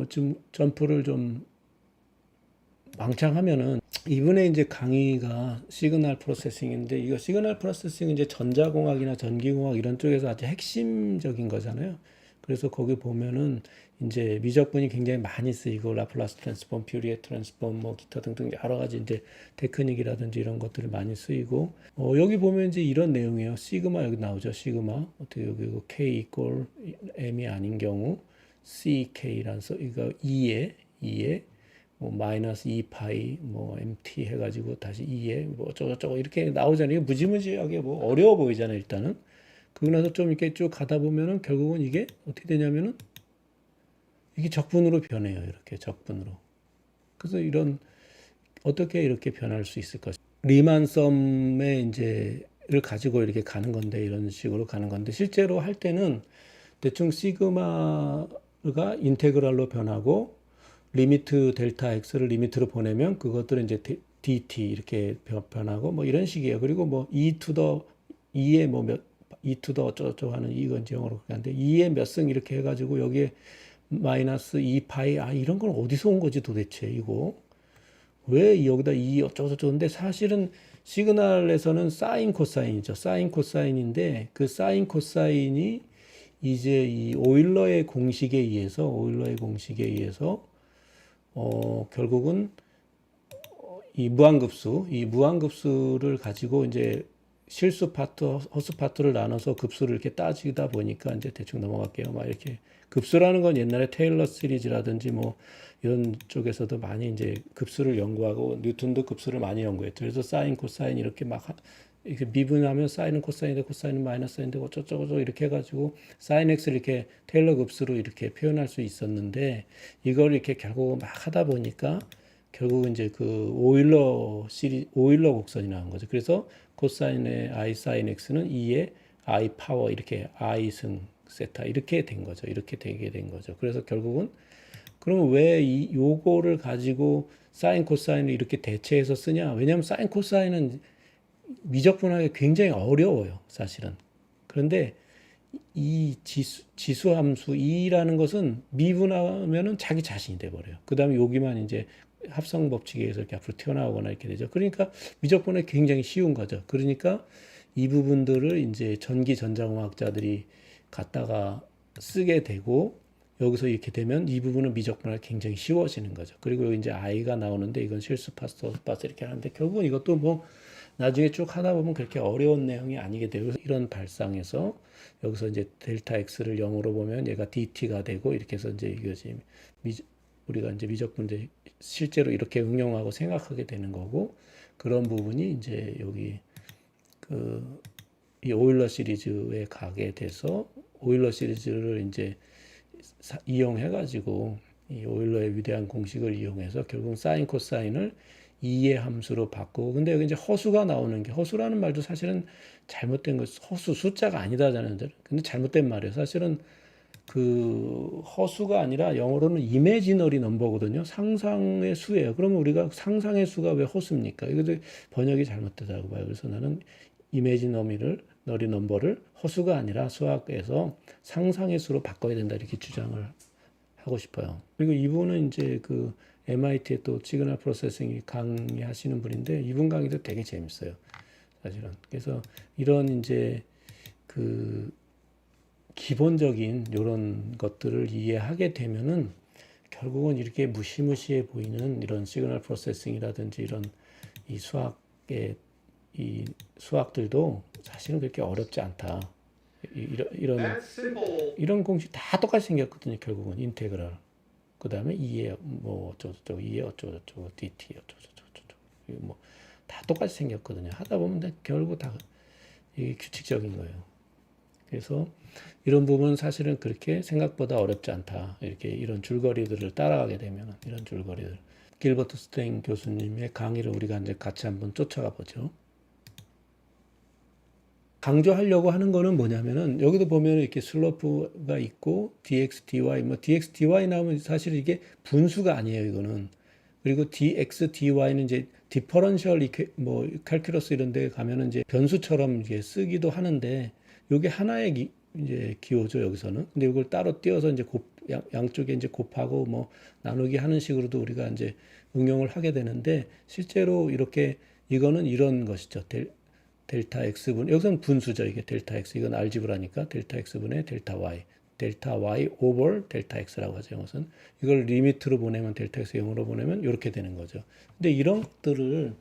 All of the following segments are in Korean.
좀 점프를 좀 왕창하면은 이번에 이제 강의가 시그널 프로세싱인데 이거 시그널 프로세싱은 이제 전자공학이나 전기공학 이런 쪽에서 아주 핵심적인 거잖아요. 그래서 거기 보면은 이제 미적분이 굉장히 많이 쓰이고 라플라스 트랜스폼, 퓨리에 트랜스폼, 뭐 기타 등등 여러 가지 이제 테크닉이라든지 이런 것들이 많이 쓰이고 여기 보면 이제 이런 내용이에요. 시그마 여기 나오죠. 시그마 어떻게 여기 K 이꼴 M이 아닌 경우 CK라는 이거 2에 뭐 마이너스 2파이 뭐 MT 해가지고 다시 2에 뭐 어쩌고저쩌고 이렇게 나오잖아요. 무지무지하게 뭐 어려워 보이잖아요. 일단은 그러고 나서 좀 이렇게 쭉 가다 보면은 결국은 이게 어떻게 되냐면은 이게 적분으로 변해요. 이렇게 적분으로. 그래서 이런 어떻게 이렇게 변할 수 있을 것이 리만 썸의 이제를 가지고 이렇게 가는 건데 이런 식으로 가는 건데 실제로 할 때는 대충 시그마가 인테그랄로 변하고 리미트 델타 x를 리미트로 보내면 그것들은 이제 dt 이렇게 변하고 뭐 이런 식이에요. 그리고 뭐 e to the 2에 뭐 몇 e to the 어쩌고저쩌고 하는 이건 영어로 그렇게 하는데 2에 몇 승 이렇게 해가지고 여기에 마이너스 2파이 이런 건 어디서 온 거지 도대체 이거 왜 여기다 이 어쩌고저쩌고인데 사실은 시그널에서는 사인 코사인이죠. 사인 코사인인데 그 사인 코사인이 이제 이 오일러의 공식에 의해서 결국은 이 무한급수를 가지고 이제 실수 파트, 허수 파트를 나눠서 급수를 이렇게 따지다 보니까 이제 대충 넘어갈게요. 막 이렇게 급수라는 건 옛날에 테일러 시리즈라든지 뭐 이런 쪽에서도 많이 이제 급수를 연구하고 뉴턴도 급수를 많이 연구했죠. 그래서 사인, 코사인 이렇게 막 이렇게 미분하면 사인은 코사인인데 코사인은 마이너스인데 어쩌고저쩌고 이렇게 해가지고 사인 x를 이렇게 테일러 급수로 이렇게 표현할 수 있었는데 이걸 이렇게 결국 막 하다 보니까 결국 이제 그 오일러 곡선이 나온 거죠. 그래서 코사인의 i 사인 x는 2의 i 파워 이렇게 i 승 세타 이렇게 된 거죠. 이렇게 되게 된 거죠. 그래서 결국은 그러면 왜 요거를 가지고 사인 코사인을 이렇게 대체해서 쓰냐? 왜냐하면 사인 코사인은 미적분하기 굉장히 어려워요, 사실은. 그런데 이 지수함수 E라는 것은 미분하면은 자기 자신이 돼버려요. 그 다음에 여기만 이제 합성 법칙에 의해서 이렇게 앞으로 튀어나오거나 이렇게 되죠. 그러니까 미적분은 굉장히 쉬운 거죠. 그러니까 이 부분들을 이제 전기 전자공학자들이 갖다가 쓰게 되고 여기서 이렇게 되면 이 부분은 미적분하기 굉장히 쉬워지는 거죠. 그리고 여기 이제 I가 나오는데 이건 실수 파스, 허수 파스 이렇게 하는데 결국은 이것도 뭐 나중에 쭉 하다 보면 그렇게 어려운 내용이 아니게 되고 이런 발상에서 여기서 이제 델타 x를 0으로 보면 얘가 dt가 되고 이렇게 해서 이제 이것이 우리가 이제 미적분 이제 실제로 이렇게 응용하고 생각하게 되는 거고 그런 부분이 이제 여기 그 이 오일러 시리즈에 가게 돼서 오일러 시리즈를 이제 이용해 가지고 이 오일러의 위대한 공식을 이용해서 결국 사인 코사인을 2의 함수로 바꾸고 근데 여기 이제 허수가 나오는 게 허수라는 말도 사실은 잘못된 거 허수 숫자가 아니다잖아요. 근데 잘못된 말이에요. 사실은 그 허수가 아니라 영어로는 이미지너리 넘버거든요. 상상의 수예요. 그러면 우리가 상상의 수가 왜 허수입니까? 이것도 번역이 잘못되다고 봐요. 그래서 나는 너리 넘버를 허수가 아니라 수학에서 상상의 수로 바꿔야 된다 이렇게 주장을 하고 싶어요. 그리고 이분은 이제 그 MIT에 또 시그널 프로세싱 강의하시는 분인데 이분 강의도 되게 재밌어요. 사실은. 그래서 이런 이제 그 기본적인 이런 것들을 이해하게 되면은 결국은 이렇게 무시무시해 보이는 이런 시그널 프로세싱이라든지 이런 이 수학들도 사실은 그렇게 어렵지 않다. 이런 공식 다 똑같이 생겼거든요. 결국은 인테그랄. 그 다음에 2에 뭐 어쩌고저쩌고 2에 어쩌고저쩌고 dt 어쩌고저쩌고 뭐 다 똑같이 생겼거든요. 하다 보면 결국 다 이게 규칙적인 거예요. 그래서 이런 부분은 사실은 그렇게 생각보다 어렵지 않다. 이렇게 이런 줄거리들을 따라가게 되면 이런 줄거리들. 길버트 스테인 교수님의 강의를 우리가 이제 같이 한번 쫓아가 보죠. 강조하려고 하는 거는 뭐냐면은 여기도 보면 이렇게 슬로프가 있고 dx, dy 뭐 dx, dy 나오면 사실 이게 분수가 아니에요. 이거는 그리고 dx, dy는 이제 디퍼런셜 뭐 칼큘러스 이런 데 가면은 이제 변수처럼 이게 쓰기도 하는데 요게 하나의 이제 기호죠, 여기서는. 근데 이걸 따로 띄어서 이제 양쪽에 이제 곱하고 뭐 나누기 하는 식으로도 우리가 이제 응용을 하게 되는데, 실제로 이렇게 이거는 이런 것이죠. 델타 x분, 여기서는 분수죠. 이게 델타 x, 이건 알지브라니까 델타 x분의 델타 y, 델타 y 오버 델타 x라고 하죠. 이것은 이걸 리미트로 보내면, 델타 x 0으로 보내면 이렇게 되는 거죠. 근데 이런 것들을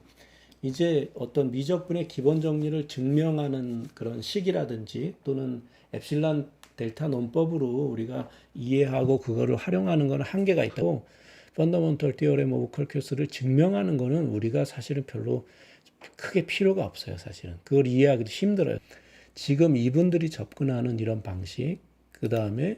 이제 어떤 미적분의 기본 정리를 증명하는 그런 식이라든지 또는 엡실론 델타 논법으로 우리가 이해하고 그거를 활용하는 것은 한계가 있다고, 펀더먼털 티어렘 오브 컬큘러스를 증명하는 것은 우리가 사실은 별로 크게 필요가 없어요. 사실은 그걸 이해하기도 힘들어요. 지금 이분들이 접근하는 이런 방식, 그 다음에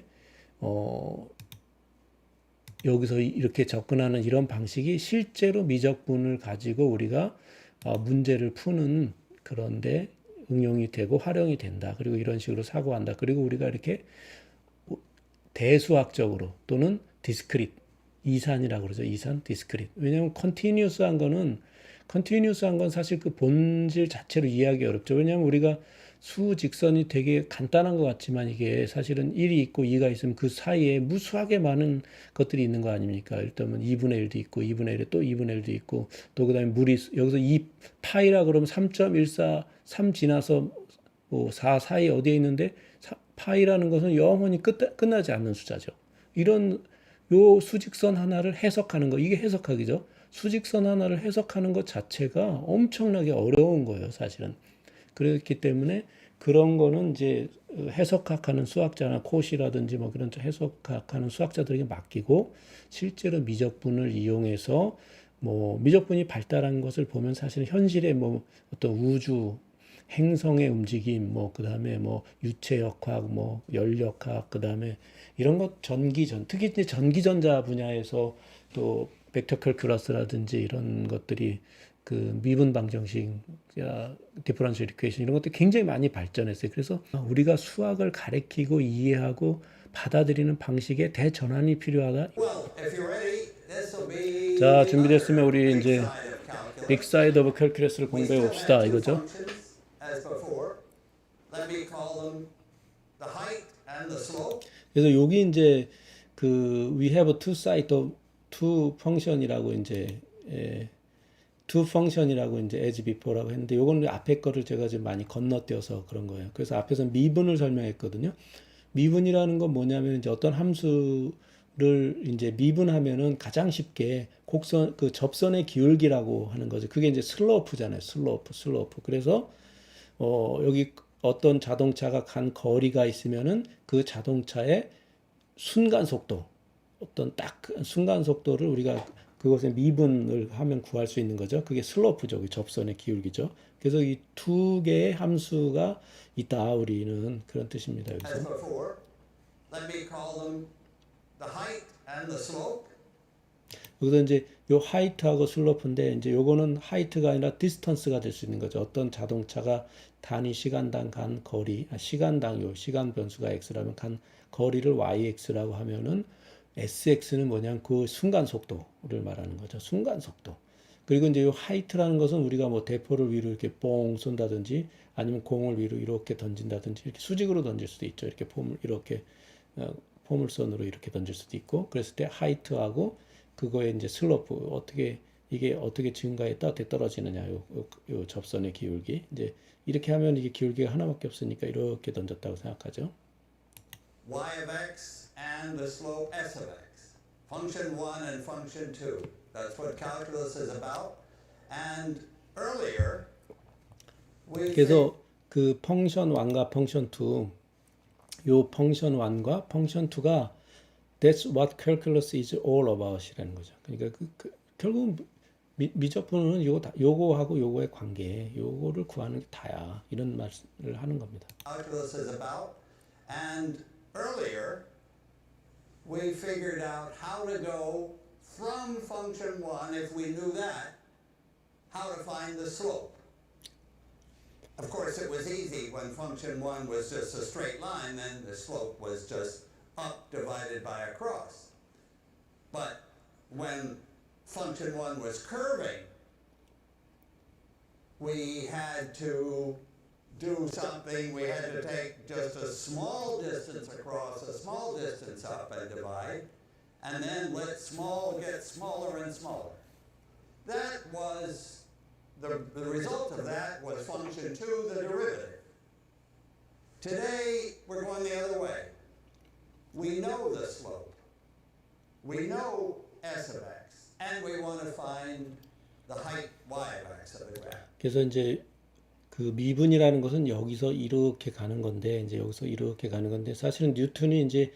여기서 이렇게 접근하는 이런 방식이 실제로 미적분을 가지고 우리가 문제를 푸는 그런데 응용이 되고 활용이 된다. 그리고 이런 식으로 사고한다. 그리고 우리가 이렇게 대수학적으로 또는 디스크릿, 이산이라고 그러죠. 이산, 디스크릿. 왜냐하면 컨티뉴스한 건 사실 그 본질 자체로 이해하기 어렵죠. 왜냐하면 우리가 수직선이 되게 간단한 것 같지만 이게 사실은 1이 있고 2가 있으면 그 사이에 무수하게 많은 것들이 있는 거 아닙니까? 일단은 2분의 1도 있고 2분의 1에 또 2분의 1도 있고, 또 그다음에 물이 여기서 2 파이라 그러면 3.14 3 지나서 뭐 4 사이 어디에 있는데, 파이라는 것은 영원히 끝나지 않는 숫자죠. 이런 요 수직선 하나를 해석하는 거, 이게 해석하기죠. 수직선 하나를 해석하는 것 자체가 엄청나게 어려운 거예요, 사실은. 그렇기 때문에 그런 거는 이제 해석학하는 수학자나 코시라든지 뭐 그런 해석학하는 수학자들에게 맡기고, 실제로 미적분을 이용해서 뭐 미적분이 발달한 것을 보면 사실 현실의 뭐 어떤 우주 행성의 움직임, 뭐 그다음에 뭐 유체역학, 뭐 열역학, 그다음에 이런 것 특히 이제 전기전자 분야에서 또 벡터 캘큘러스라든지 이런 것들이 그 미분 방정식, 디퍼런셜 이퀘이션 이런 것들이 굉장히 많이 발전했어요. 그래서 우리가 수학을 가리키고 이해하고 받아들이는 방식의 대전환이 필요하다. 자, 준비됐으면 우리 이제 빅 사이드 오브 캘큘러스를 공부해 봅시다, 이거죠. 그래서 여기 이제 그 we have two side of two function이라고 이제 two function이라고 이제 as before라고 했는데, 요거는 앞에 거를 제가 지금 많이 건너뛰어서 그런 거예요. 그래서 앞에서 미분을 설명했거든요. 미분이라는 건 뭐냐면 이제 어떤 함수를 이제 미분하면은 가장 쉽게 곡선 그 접선의 기울기라고 하는 거죠. 그게 이제 슬로프잖아요. 슬로프. 그래서 여기 어떤 자동차가 간 거리가 있으면은 그 자동차의 순간 속도, 어떤 딱 순간 속도를 우리가 그것에 미분을 하면 구할 수 있는 거죠. 그게 슬로프죠. 그 접선의 기울기죠. 그래서 이 두 개의 함수가 있다, 우리는 그런 뜻입니다. 여기서. 여기서 이제 요 하이트하고 슬로프인데, 이제 요거는 하이트가 아니라 디스턴스가 될 수 있는 거죠. 어떤 자동차가 단위 시간당 간 거리, 시간당 요 시간 변수가 x라면 간 거리를 yx라고 하면은 sx는 뭐냐면 그 순간 속도를 말하는 거죠. 순간 속도. 그리고 이제 요 하이트라는 것은 우리가 뭐 대포를 위로 이렇게 뽕 쏜다든지 아니면 공을 위로 이렇게 던진다든지 이렇게 수직으로 던질 수도 있죠. 이렇게 포물선으로 이렇게 던질 수도 있고, 그랬을 때 하이트하고 그거에 이제 슬로프, 이게 어떻게 증가에 따라 떨어지느냐, 요 접선의 기울기. 이제 이렇게 하면 이게 기울기가 하나밖에 없으니까 이렇게 던졌다고 생각하죠. y of x and the slope s of x. Function 1 and function 2. That's what calculus is about. And earlier 그래서 그 펑션 1과 펑션 2, 요 펑션 1과 펑션 2가 That's what calculus is all about이라는 거죠. 그러니까 결국 미적분은 요거하고 요거의 관계, 요거를 구하는 게 다야, 이런 말을 하는 겁니다. Calculus is about, and earlier we figured out how to go from function 1, if we knew that, how to find the slope. Of course, it was easy when function 1 was just a straight line, then the slope was just up divided by a cross. But when function 1 was curving, we had to do something, we had to take just a small distance across, a small distance up and divide, and then let small get smaller and smaller. That was, the result of that was function 2, the derivative. Today, we're going the other way. We know the slope. We know s of x, and we want to find the height y of x of the graph. 그래서 이제 그 미분이라는 것은 여기서 이렇게 가는 건데 이제 여기서 이렇게 가는 건데 사실은 뉴턴이 이제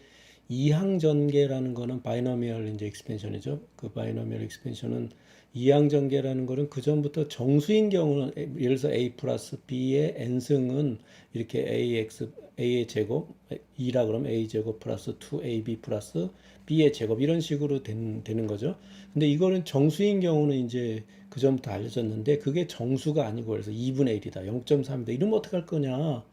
이항전개라는 거는 바이노미얼 이제 익스펜션이죠. 그 바이노미얼 익스펜션은 이항전개라는 거는 그 전부터 정수인 경우는 예를 들어서 a 플러스 b의 n승은 이렇게 a의 제곱 2라 그러면 a 제곱 플러스 2ab 플러스 b의 제곱 이런 식으로 되는 거죠. 근데 이거는 정수인 경우는 이제 그 전부터 알려졌는데 그게 정수가 아니고 그래서 2분의 1이다, 0.3이다 이러면 어떡할 거냐.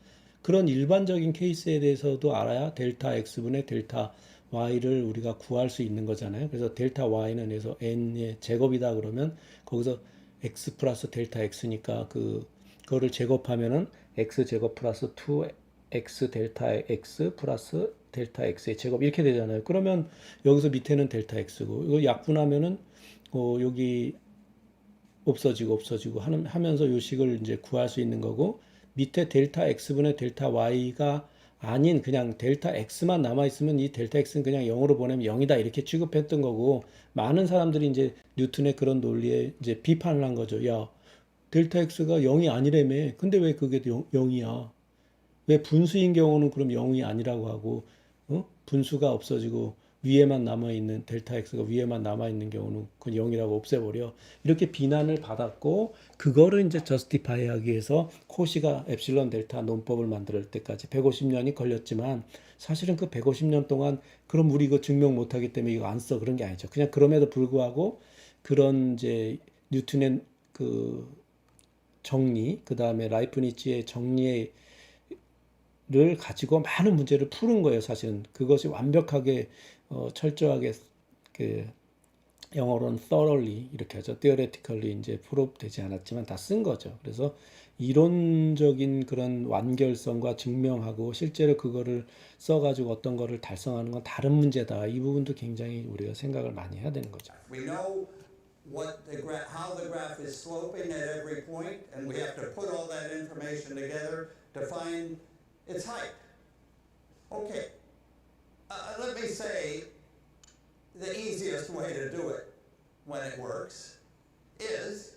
그런 일반적인 케이스에 대해서도 알아야 델타 x분의 델타 y를 우리가 구할 수 있는 거잖아요. 그래서 델타 y는 그래서 n의 제곱이다 그러면 거기서 x 플러스 델타 x니까 그거를 제곱하면은 x 제곱 플러스 2x 델타 x 플러스 델타 x의 제곱 이렇게 되잖아요. 그러면 여기서 밑에는 델타 x고 이거 약분하면은 여기 없어지고 하면서 요 식을 이제 구할 수 있는 거고 밑에 델타 x분의 델타 y가 아닌 그냥 델타 x만 남아 있으면 이 델타 x는 그냥 0으로 보내면 0이다 이렇게 취급했던 거고 많은 사람들이 이제 뉴턴의 그런 논리에 이제 비판을 한 거죠. 야, 델타 x가 0이 아니라며. 근데 왜 그게 0이야? 왜 분수인 경우는 그럼 0이 아니라고 하고 분수가 없어지고 위에만 남아있는 델타 x가 위에만 남아있는 경우는 그건 0이라고 없애버려. 이렇게 비난을 받았고 그거를 이제 저스티파이 하기 위해서 코시가 엡실론 델타 논법을 만들 때까지 150년이 걸렸지만 사실은 그 150년 동안 그럼 우리 이거 증명 못하기 때문에 이거 안 써 그런 게 아니죠. 그냥 그럼에도 불구하고 그런 이제 뉴턴의 그 정리 그 다음에 라이프니츠의 정리의 를 가지고 많은 문제를 푸는 거예요. 사실은 그것이 완벽하게 철저하게 그 영어로는 thoroughly 이렇게 하죠. theoretically 이제 풀업되지 않았지만 다 쓴 거죠. 그래서 이론적인 그런 완결성과 증명하고 실제로 그거를 써가지고 어떤 거를 달성하는 건 다른 문제다. 이 부분도 굉장히 우리가 생각을 많이 해야 되는 거죠. We know how the graph is sloping at every point, and we have to put all that information together to find its height. Okay, let me say the easiest way to do it when it works is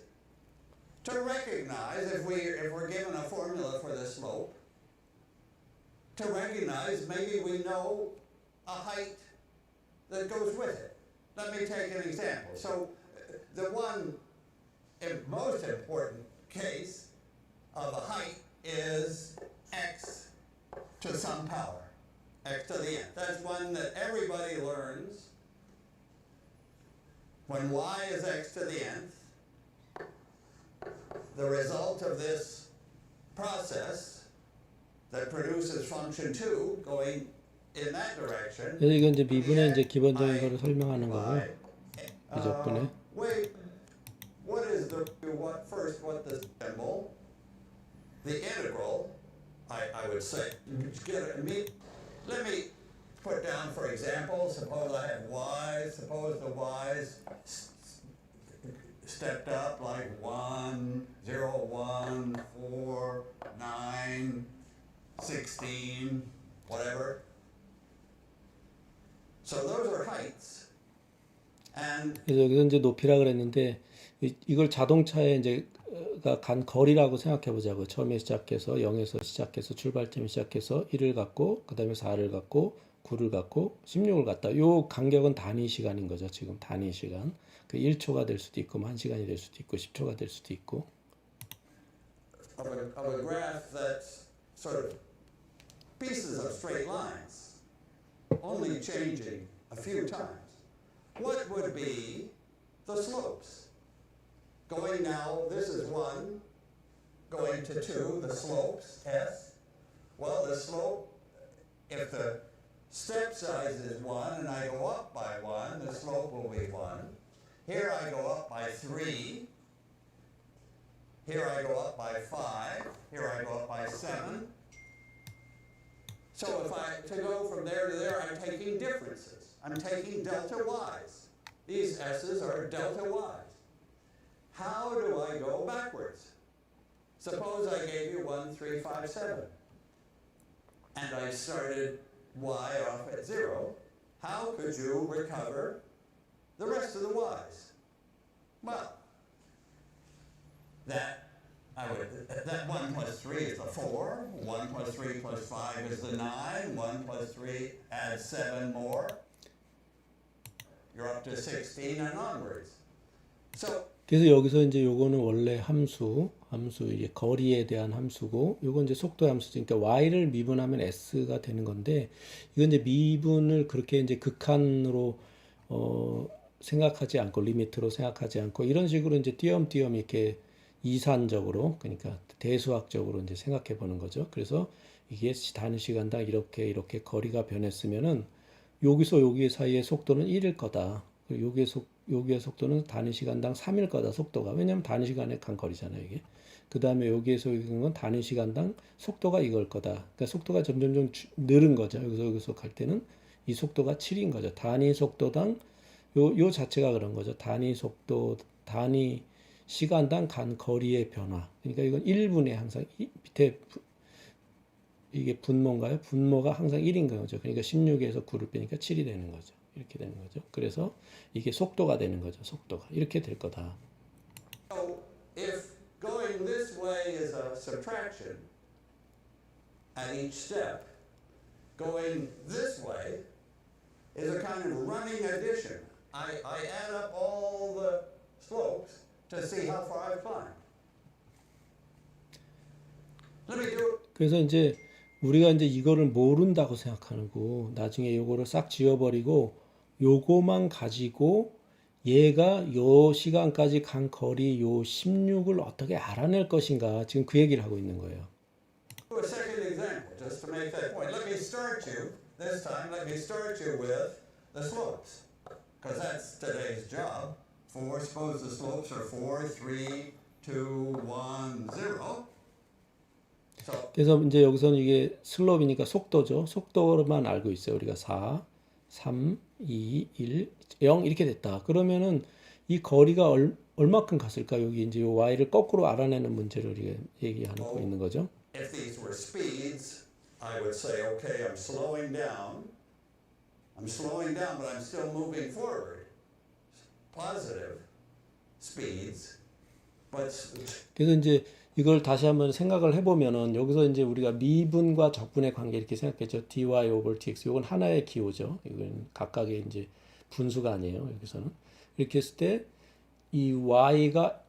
to recognize if we're given a formula for the slope, to recognize maybe we know a height that goes with it. Let me take an example. So the one most important case of a height is x to some power, x to the nth. That's one that everybody learns. When y is x to the nth, the result of this process that produces function 2 going in that direction. 그래서 이건 이제 미분의 이제 기본적인 거를 설명하는 거고 이 적분에. Wait, what is the symbol? The integral. I would say, let me put down, for example, suppose I have y's, suppose the y's stepped up like 1, 0, 1, 4, 9, 16, whatever. So those are heights. And 그래서 여기서 이제 높이라 그랬는데 이걸 자동차에 이제 간 거리라고 생각해 보자고. 처음에 시작해서 0에서 시작해서 출발점에 시작해서 1을 갖고 그 다음에 4를 갖고 9를 갖고 16을 갖다. 요 간격은 단위 시간인 거죠. 지금 단위 시간. 그 1초가 될 수도 있고 1시간이 될 수도 있고 10초가 될 수도 있고. Of a graph that's sort of pieces of straight lines, only changing a few times. What would be the slopes? Going now, this is 1, going to 2, the slopes, S. Well, the slope, if the step size is 1 and I go up by 1, the slope will be 1. Here I go up by 3. Here I go up by 5. Here I go up by 7. So if to go from there to there, I'm taking differences. I'm taking delta y's. These s's are delta y's. How do I go backwards? Suppose I gave you 1, 3, 5, 7. And I started y off at 0. How could you recover the rest of the y's? Well, that 1 plus 3 is the 4, 1 plus 3 plus 5 is the 9, 1 plus 3 adds 7 more. You're up to 16 and onwards. So 그래서 여기서 이제 요거는 원래 함수 이제 거리에 대한 함수고, 요건 이제 속도의 함수죠. 그러니까 y를 미분하면 s가 되는 건데, 이건 이제 미분을 그렇게 이제 극한으로 생각하지 않고, 리미트로 생각하지 않고, 이런 식으로 이제 띄엄띄엄 이렇게 이산적으로, 그러니까 대수학적으로 이제 생각해 보는 거죠. 그래서 이게 단위 시간당 이렇게 거리가 변했으면은 여기서 여기 사이의 속도는 1일 거다. 여기의 속도는 단위 시간당 3일 거다, 속도가. 왜냐면 단위 시간에 간 거리잖아요, 이게. 그 다음에 여기에서 여기 건 단위 시간당 속도가 이걸 거다. 그러니까 속도가 점점 늘은 거죠. 여기서 갈 때는 이 속도가 7인 거죠. 단위 속도당 요 자체가 그런 거죠. 단위 시간당 간 거리의 변화. 그러니까 이건 1분에 항상 밑에 이게 분모인가요? 분모가 항상 1인 거죠. 그러니까 16에서 9를 빼니까 7이 되는 거죠. 이렇게 되는 거죠. 그래서 이게 속도가 되는 거죠. 속도가 이렇게 될 거다. So if going this way is a subtraction at each step, going this way is a kind of running addition. I add up all the slopes to see how far I've climbed. Let me do it. 그래서 이제 우리가 이제 이거를 모른다고 생각하는 거, 나중에 요거를 싹 지워버리고 요거만 가지고 얘가 요 시간까지 간 거리 요 16을 어떻게 알아낼 것인가, 지금 그 얘기를 하고 있는 거예요. Do a second example just to make that point. Let me start you this time. Let me start you with the slopes, because that's today's job. Suppose the slopes are 4, 3, 2, 1, 0. So 그래서 이제 여기서는 이게 슬롭이니까 속도죠. 속도로만 알고 있어요. 우리가 4, 3, 2, 1, 0 이렇게 됐다. 그러면은 이 거리가 얼마큼 갔을까? 여기 이제 요 y를 거꾸로 알아내는 문제를 우리가 얘기하고 있는 거죠. if these were speeds, I would say, okay, I'm slowing down. I'm slowing down, but I'm still moving forward. Positive speeds, but 그래서 이제 이걸 다시 한번 생각을 해보면은 여기서 이제 우리가 미분과 적분의 관계 이렇게 생각했죠. dy over dx. 이건 하나의 기호죠. 이건 각각의 이제 분수가 아니에요. 여기서는 이렇게 했을 때 이 y가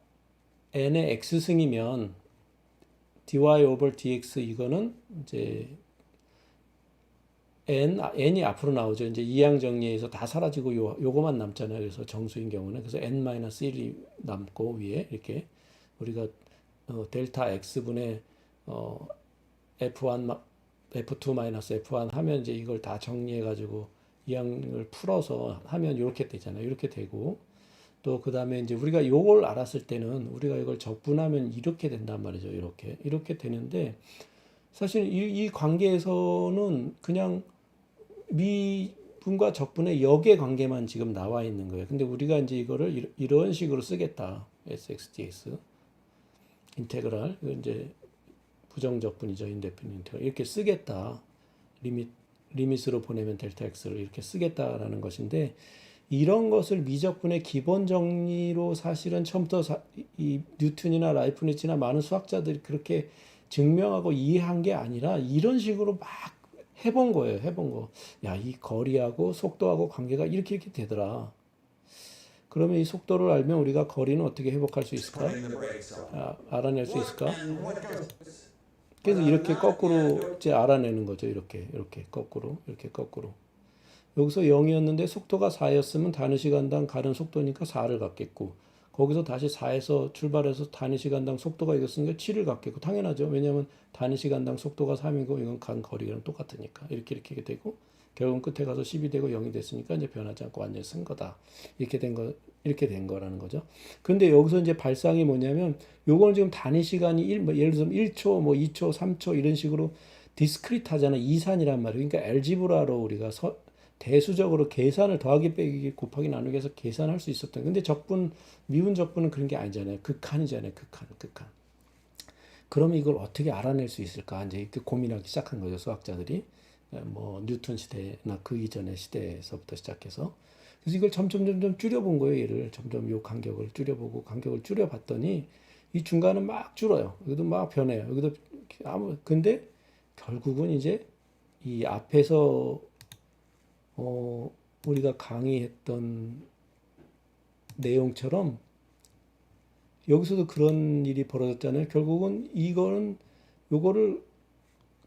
n의 x승이면 dy over dx 이거는 이제 n이 앞으로 나오죠. 이제 이항 정리에서 다 사라지고 요거만 남잖아요. 그래서 정수인 경우는 그래서 n-1이 남고 위에 이렇게 우리가 델타 x분의 f1 f2-f1 하면 이제 이걸 다 정리해 가지고 이항을 풀어서 하면 이렇게 되잖아요. 이렇게 되고 또 그다음에 이제 우리가 요걸 알았을 때는 우리가 이걸 적분하면 이렇게 된단 말이죠. 이렇게 되는데 사실 이 관계에서는 그냥 미분과 적분의 역의 관계만 지금 나와 있는 거예요. 근데 우리가 이제 이거를 이런 식으로 쓰겠다. sx dx 인테그랄, 이거 이제 부정적분이죠. 인데피니트 인테그랄. 이렇게 쓰겠다. 리밋으로 보내면 델타 x를 이렇게 쓰겠다라는 것인데, 이런 것을 미적분의 기본 정리로 사실은 처음부터 이 뉴턴이나 라이프니츠나 많은 수학자들이 그렇게 증명하고 이해한 게 아니라 이런 식으로 막 해본 거예요. 해본 거. 야, 이 거리하고 속도하고 관계가 이렇게 되더라. 그러면 이 속도를 알면 우리가 거리는 어떻게 회복할 수 있을까? 알아낼 수 있을까? 그래서 이렇게 거꾸로 이제 알아내는 거죠. 이렇게 거꾸로. 여기서 0이었는데 속도가 4였으면 단위 시간당 가는 속도니까 4를 갖겠고, 거기서 다시 4에서 출발해서 단위 시간당 속도가 이겼으니까 7을 갖겠고, 당연하죠. 왜냐하면 단위 시간당 속도가 3이고 이건 간 거리랑 똑같으니까 이렇게 되고, 결국은 끝에 가서 10이 되고 0이 됐으니까 이제 변하지 않고 완전히 쓴 거다. 이렇게 된 거라는 거죠. 근데 여기서 이제 발상이 뭐냐면 요거는 지금 단위 시간이 뭐 예를 들면 1초, 뭐 2초, 3초 이런 식으로 디스크리트 하잖아. 이산이란 말이에요. 그러니까 알지브라로 우리가 대수적으로 계산을 더하기 빼기 곱하기 나누기 해서 계산할 수 있었던. 근데 미분 적분은 그런 게 아니잖아요. 극한이잖아요. 극한. 그러면 이걸 어떻게 알아낼 수 있을까? 이제 이렇게 고민하기 시작한 거죠. 수학자들이. 뭐 뉴턴 시대나 그 이전의 시대에서부터 시작해서. 그래서 이걸 점점 줄여본 거예요. 얘를 점점 요 간격을 줄여보고 간격을 줄여봤더니 이 중간은 막 줄어요. 여기도 막 변해요. 여기도 근데 결국은 이제 이 앞에서 우리가 강의했던 내용처럼 여기서도 그런 일이 벌어졌잖아요. 결국은 요거를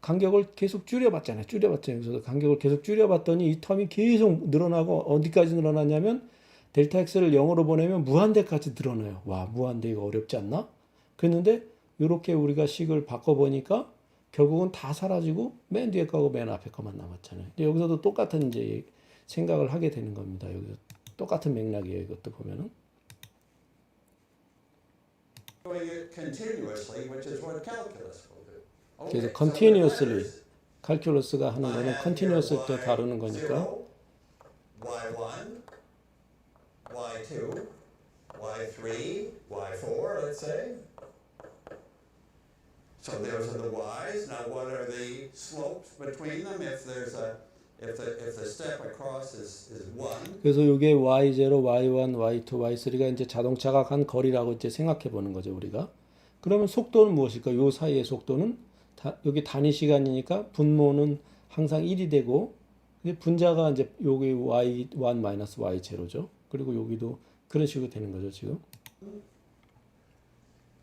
간격을 계속 줄여봤잖아요. 여기서도 간격을 계속 줄여봤더니 이 텀이 계속 늘어나고 어디까지 늘어나냐면 델타 x를 0으로 보내면 무한대까지 늘어나요. 와, 무한대 이거 어렵지 않나? 그랬는데 이렇게 우리가 식을 바꿔보니까 결국은 다 사라지고 맨 뒤에 거하고 맨 앞에 거만 남았잖아요. 근데 여기서도 똑같은 이제 생각을 하게 되는 겁니다. 여기서 똑같은 맥락이에요. 이것도 보면은. Doing it continuously, which is what calculus will do. 그래서 Okay, so continuously the calculus가 하는 거는 continuous 때 다루는 거니까. y1, y2, y3, y4, let's say. So those are the y's. Now, what are the slopes between them? If the step across is 1. 그래서 이게 y0, y1, y2, y3가 이제 자동차가 간 거리라고 이제 생각해 보는 거죠, 우리가. 그러면 속도는 무엇일까? 요 사이의 속도는 여기 단위 시간이니까 분모는 항상 1이 되고 분자가 이제 여기 y1 마이너스 y0죠. 그리고 여기도 그런 식으로 되는 거죠, 지금.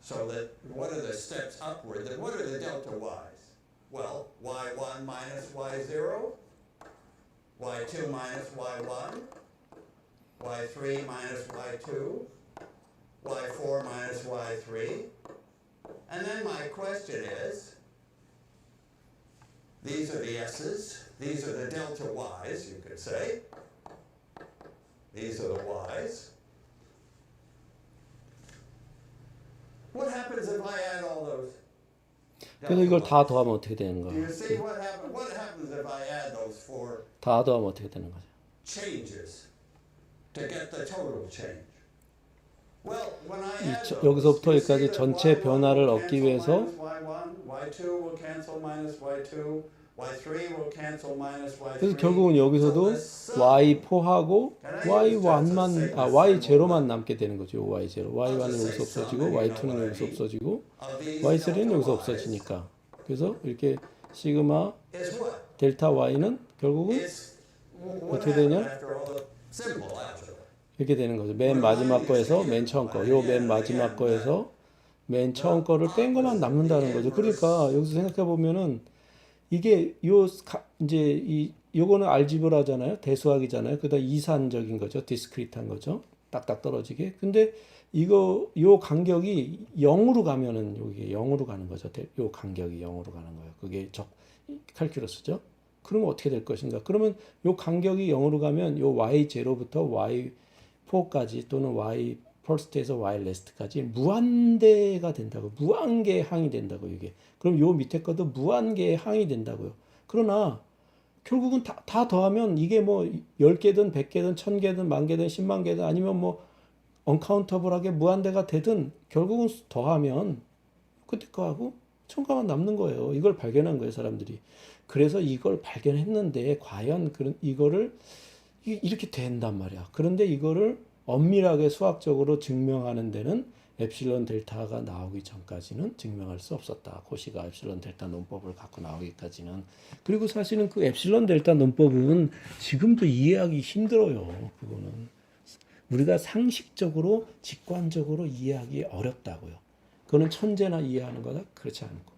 So that what are the steps upward? Then what are the delta y's? Well, y1 minus y0, y2 minus y1, y3 minus y2, y4 minus y3. And then my question is, these are the s's, these are the delta y's, you could say. These are the y's. What happens if I add all those? 그래서 이걸 다 더하면 어떻게 되는 Do 거예요? you see what happens? What happens if I add those four 다 더하면 어떻게 되는 거죠? changes to get the total change? Well, when I add those, 여기서부터 you see 여기까지 that 전체 y1 변화를 will 얻기 cancel 위해서 minus y1, y2 will cancel minus y2, y3 will cancel minus y3. 그래서 결국은 여기서도 y4하고 y1만 y0만 남게 되는 거죠. y0. y1은 여기서 없어지고 y2는 여기서 없어지고 y3는 여기서 없어지니까. 그래서 이렇게 시그마 is what? 델타 y는 결국은 It's what 어떻게 happened 되냐? after all the simple algebra. 이렇게 되는 거죠. 맨 마지막 거에서 맨 처음 거. 요 맨 마지막 거에서 맨 처음 거를 뺀 것만 남는다는 거죠. 그러니까 여기서 생각해 보면은 이게 이제 요거는 알지브라잖아요. 대수학이잖아요. 그다음 이산적인 거죠. 디스크리트한 거죠. 딱딱 떨어지게. 근데 요 간격이 0으로 가면은 여기 0으로 가는 거죠. 요 간격이 0으로 가는 거예요. 그게 칼큘러스죠. 그러면 어떻게 될 것인가? 그러면 요 간격이 0으로 가면 요 y0부터 y4까지 또는 y 퍼스트에서 y 레스트까지 무한대가 된다고. 무한개의 항이 된다고 이게. 그럼 요 밑에 것도 무한개의 항이 된다고요. 그러나 결국은 다 더하면 이게 뭐 10개든 100개든 1000개든 10,000개든 10만 개든 아니면 뭐 언카운터블하게 무한대가 되든 결국은 더하면 그때 거하고 첨가만 남는 거예요. 이걸 발견한 거예요, 사람들이. 그래서 이걸 발견했는데 과연 이거를 이렇게 된단 말이야. 그런데 이거를 엄밀하게 수학적으로 증명하는 데는 엡실론 델타가 나오기 전까지는 증명할 수 없었다. 코시가 엡실론 델타 논법을 갖고 나오기까지는. 그리고 사실은 그 엡실론 델타 논법은 지금도 이해하기 힘들어요. 그거는 우리가 상식적으로 직관적으로 이해하기 어렵다고요. 그거는 천재나 이해하는 거다 그렇지 않고.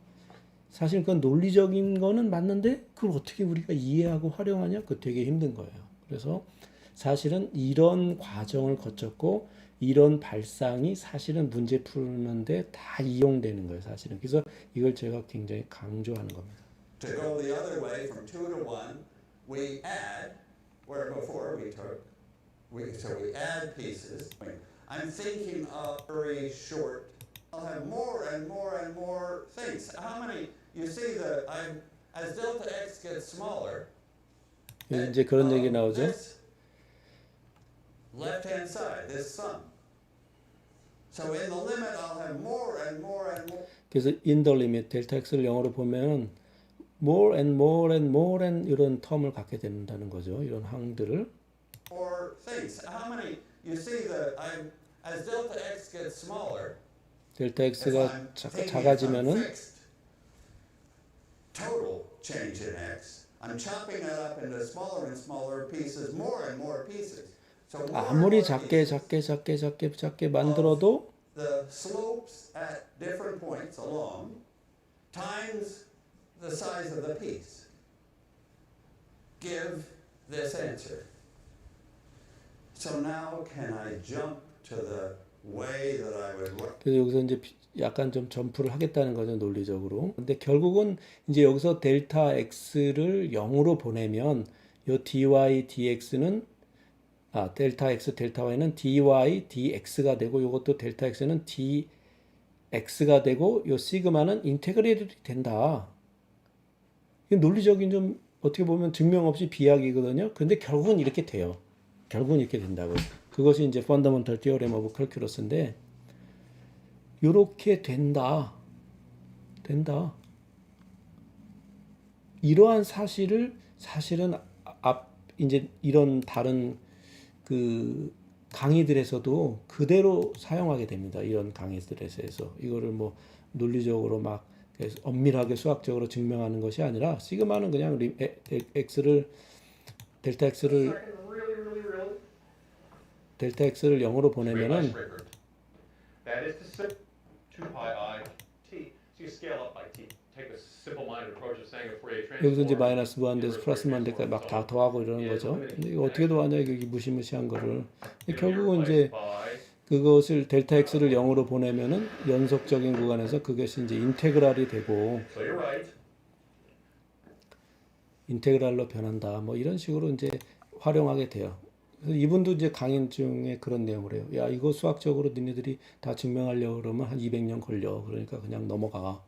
사실 그건 논리적인 거는 맞는데 그걸 어떻게 우리가 이해하고 활용하냐? 그거 되게 힘든 거예요. 그래서 사실은 이런 과정을 거쳤고 이런 발상이 사실은 문제 푸는데 다 이용되는 거예요. 사실은. 그래서 이걸 제가 굉장히 강조하는 겁니다. To go the other way from 2 to 1, we add, where before we took, so we add pieces. I'm thinking of very short. I'll have more and more and more things. How many? You see as delta x gets smaller. 이제 그런 얘기 나오죠. This left-hand side, this sum. So in the limit, I'll have more and more and more. 그래서 in the limit 델타 x를 영어로 보면은 more and more and more and 이런 텀을 갖게 된다는 거죠. 이런 항들을. More things. How many? You see as delta x gets smaller. 델타 x가 작아지면은 total change in x. I'm chopping it up into smaller and smaller pieces, more and more pieces. So more 아무리 and more 작게 만들어도 the slopes at different points along times the size of the piece give this answer. So now can I jump to the way that I would look? 그래서 여기서 이제 약간 좀 점프를 하겠다는 거죠, 논리적으로. 근데 결국은 이제 여기서 델타 x를 0으로 보내면 요 dy dx는 델타 x 델타 y는 dy dx가 되고 요것도 델타 x는 dx가 되고 요 시그마는 인테그레이트도 된다. 이 논리적인 좀 어떻게 보면 증명 없이 비약이거든요. 근데 결국은 이렇게 돼요. 결국은 이렇게 된다고요. 그것이 이제 펀더먼털 티어렘 오브 캘큘러스인데 요렇게 된다. 이러한 사실은 이제 이런 다른 그 강의들에서도 그대로 사용하게 됩니다. 이런 강의들에서 이거를 뭐 논리적으로 막 엄밀하게 수학적으로 증명하는 것이 아니라 시그마는 그냥 델타 x를 0으로 보내면은 That is to say 2 pi I t. So you scale up by t. Take a simple-minded approach of saying a Fourier transform. 여기서 이제 마이너스 무한대에서 플러스 무한대까지 막 다 더하고 이러는 거죠. 근데 이거 어떻게 더하냐 이게 무시무시한 거를. 결국은 이제 그것을 델타 x를 0으로 보내면은 연속적인 구간에서 그것이 이제 인테그랄이 되고 So you're right. 인테그랄로 변한다. 뭐 이런 식으로 이제 활용하게 돼요. 그래서 이분도 이제 강연 중에 그런 내용을 해요. 야, 이거 수학적으로 니네들이 다 증명하려고 그러면 한 200년 걸려. 그러니까 그냥 넘어가.